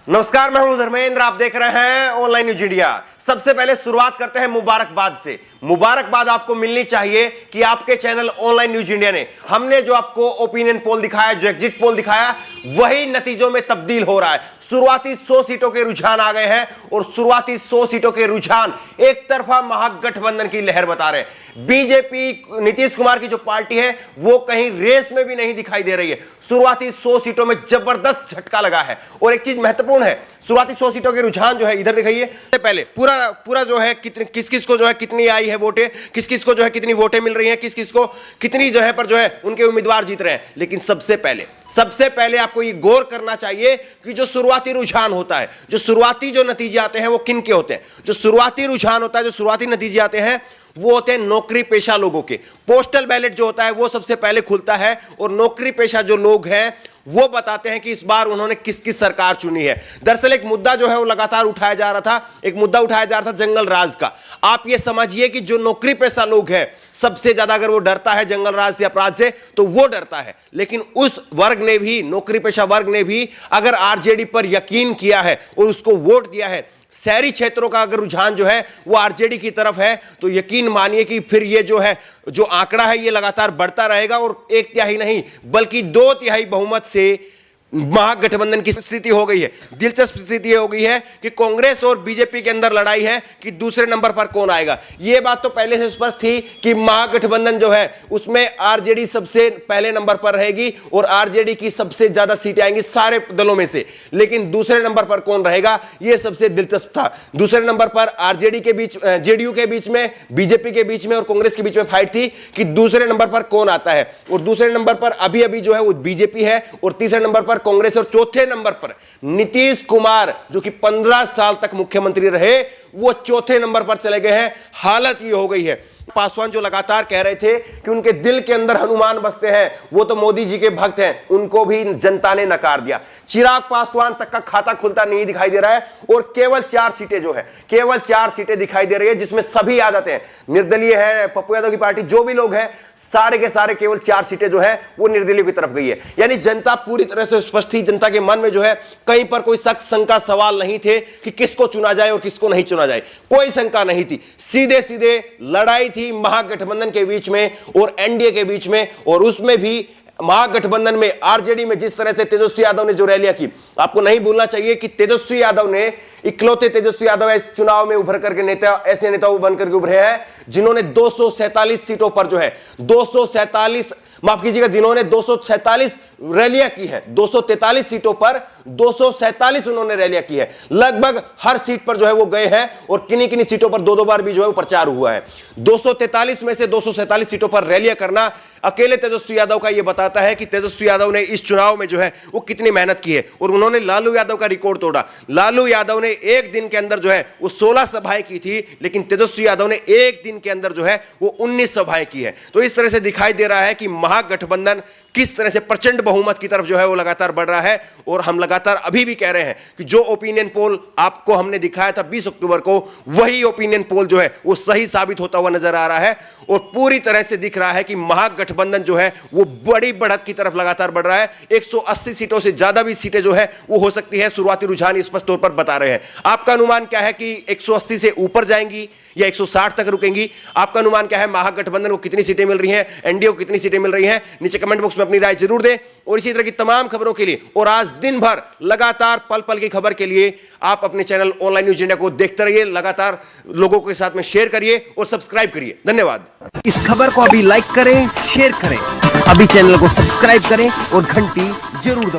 नमस्कार, मैं हूं धर्मेंद्र। आप देख रहे हैं ऑनलाइन न्यूज इंडिया। सबसे पहले शुरुआत करते हैं मुबारकबाद से। मुबारकबाद आपको मिलनी चाहिए कि आपके चैनल ऑनलाइन न्यूज इंडिया ने हमने जो आपको ओपिनियन पोल दिखाया, जो एग्जिट पोल दिखाया, वही नतीजों में तब्दील हो रहा है। शुरुआती 100 सीटों के रुझान आ गए हैं और शुरुआती 100 सीटों के रुझान एक तरफा महागठबंधन की लहर बता रहे हैं। बीजेपी, नीतीश कुमार की जो पार्टी है, वो कहीं रेस में भी नहीं दिखाई दे रही है। शुरुआती 100 सीटों में जबरदस्त झटका लगा है। और एक चीज महत्वपूर्ण है, शुरुआती 100 सीटों के रुझान जो है, इधर दिखाइए, पहले पूरा जो है किस किस को जो है कितनी आई है वोटें, किस किस को जो है कितनी वोटें मिल रही हैं, किस किस को कितनी जो है पर जो है उनके उम्मीदवार जीत रहे हैं। लेकिन सबसे पहले आपको ये गौर करना चाहिए कि जो शुरुआती रुझान होता है, जो शुरुआती जो नतीजे आते हैं, वो किन के होते हैं। जो शुरुआती रुझान होता है, जो शुरुआती नतीजे आते हैं, वो होते हैं नौकरी पेशा लोगों के। पोस्टल बैलेट जो होता है वो सबसे पहले खुलता है और नौकरी पेशा जो लोग हैं वो बताते हैं कि इस बार उन्होंने किस किस सरकार चुनी है। दरअसल एक मुद्दा जो है वो लगातार उठाया जा रहा था, एक मुद्दा उठाया जा रहा था जंगल राज का। आप ये समझिए कि जो नौकरी पेशा लोग हैं, सबसे ज्यादा अगर वो डरता है जंगल राज से, अपराध से, तो वो डरता है। लेकिन उस वर्ग ने भी, नौकरी पेशा वर्ग ने भी अगर आरजेडी पर यकीन किया है और उसको वोट दिया है, शहरी क्षेत्रों का अगर रुझान जो है वो आरजेडी की तरफ है, तो यकीन मानिए कि फिर ये जो है, जो आंकड़ा है, ये लगातार बढ़ता रहेगा और 1/3 नहीं बल्कि 2/3 बहुमत से महागठबंधन की स्थिति हो गई है। दिलचस्प स्थिति हो गई है कि कांग्रेस और बीजेपी के अंदर लड़ाई है कि दूसरे नंबर पर कौन आएगा। यह बात तो पहले से स्पष्ट थी कि महागठबंधन जो है उसमें आरजेडी सबसे पहले नंबर पर रहेगी और आरजेडी की सबसे ज्यादा सीटें आएंगी सारे दलों में से। लेकिन दूसरे नंबर पर कौन रहेगा, यह सबसे दिलचस्प था। दूसरे नंबर पर आरजेडी के बीच, जेडीयू के बीच में, बीजेपी के बीच में और कांग्रेस के बीच में फाइट थी कि दूसरे नंबर पर कौन आता है। और दूसरे नंबर पर अभी जो है वो बीजेपी है और तीसरे नंबर पर कांग्रेस और चौथे नंबर पर नीतीश कुमार, जो कि 15 साल तक मुख्यमंत्री रहे, वो चौथे नंबर पर चले गए हैं। हालत ये हो गई है। पासवान जो लगातार कह रहे थे कि उनके दिल के अंदर हनुमान बसते हैं, वो तो मोदी जी के भक्त हैं, उनको भी जनता ने नकार दिया। चिराग पासवान तक का खाता खुलता नहीं दिखाई दे रहा है और केवल 4 सीटें जो है, केवल 4 सीटें दिखाई दे रही है, जिसमें सभी आ जाते हैं। निर्दलीय है, पप्पू यादव की पार्टी, जो भी लोग हैं, सारे के सारे केवल 4 सीटें जो है वो निर्दलीय की तरफ गई है। यानी जनता पूरी तरह से स्पष्ट थी। जनता के मन में जो है कहीं पर कोई शक शंका सवाल नहीं थे कि किसको चुना जाए और किसको नहीं चुना जाए, कोई शंका नहीं थी। सीधे सीधे लड़ाई थी महागठबंधन के बीच में और एनडीए के बीच में। और उसमें भी महागठबंधन में, आरजेडी में जिस तरह से तेजस्वी यादव ने जो रैलियां की, आपको नहीं भूलना चाहिए कि तेजस्वी यादव ने, इकलौते तेजस्वी यादव इस चुनाव में उभर करके नेता, ऐसे नेताओं बनकर के उभरे हैं जिन्होंने 247 सीटों पर जो है 247, माफ कीजिएगा, जिन्होंने 247 रैलियां की है। 243 सीटों पर 247 उन्होंने रैलियां की है। लगभग हर सीट पर जो है वो गए हैं और किन्हीं किन्हीं सीटों पर 2-2 बार भी जो है वो प्रचार हुआ है। 243 में से 247 सीटों पर रैलियां करना अकेले तेजस्वी यादव का ये बताता है कि तेजस्वी यादव ने इस चुनाव में जो है वो कितनी मेहनत की है। और उन्होंने लालू यादव का रिकॉर्ड तोड़ा। लालू यादव ने एक दिन के अंदर जो है वो 16 सभाएं की थी, लेकिन तेजस्वी यादव ने एक दिन के अंदर जो है वो 19 सभाएं की है। तो इस तरह से दिखाई दे रहा है कि महागठबंधन किस तरह से प्रचंड बहुमत की तरफ जो है वो लगातार बढ़ रहा है। और हम लगातार अभी भी कह रहे हैं कि जो ओपिनियन पोल आपको हमने दिखाया था 20 अक्टूबर को, वही ओपिनियन पोल जो है वो सही साबित होता हुआ नजर आ रहा है। और पूरी तरह से दिख रहा है कि महागठबंधन जो है वो बड़ी बढ़त की तरफ लगातार बढ़ रहा है। 180 सीटों से ज्यादा भी सीटें जो है वो हो सकती है। शुरुआती रुझान स्पष्ट तौर पर बता रहे हैं। आपका अनुमान क्या है कि 180 से ऊपर जाएंगी या 160 तक रुकेंगी? आपका अनुमान क्या है? महागठबंधन को कितनी सीटें मिल रही हैं, एनडीए को कितनी सीटें मिल रही हैं? नीचे कमेंट बॉक्स में अपनी राय जरूर दें। और इसी तरह की तमाम खबरों के लिए और आज दिन भर लगातार पल पल की खबर के लिए आप अपने चैनल ऑनलाइन न्यूज इंडिया को देखते रहिए। लगातार लोगों के साथ में शेयर करिए और सब्सक्राइब करिए। धन्यवाद। इस खबर को अभी लाइक करें, शेयर करें, अभी चैनल को सब्सक्राइब करें और घंटी जरूर दबाएं।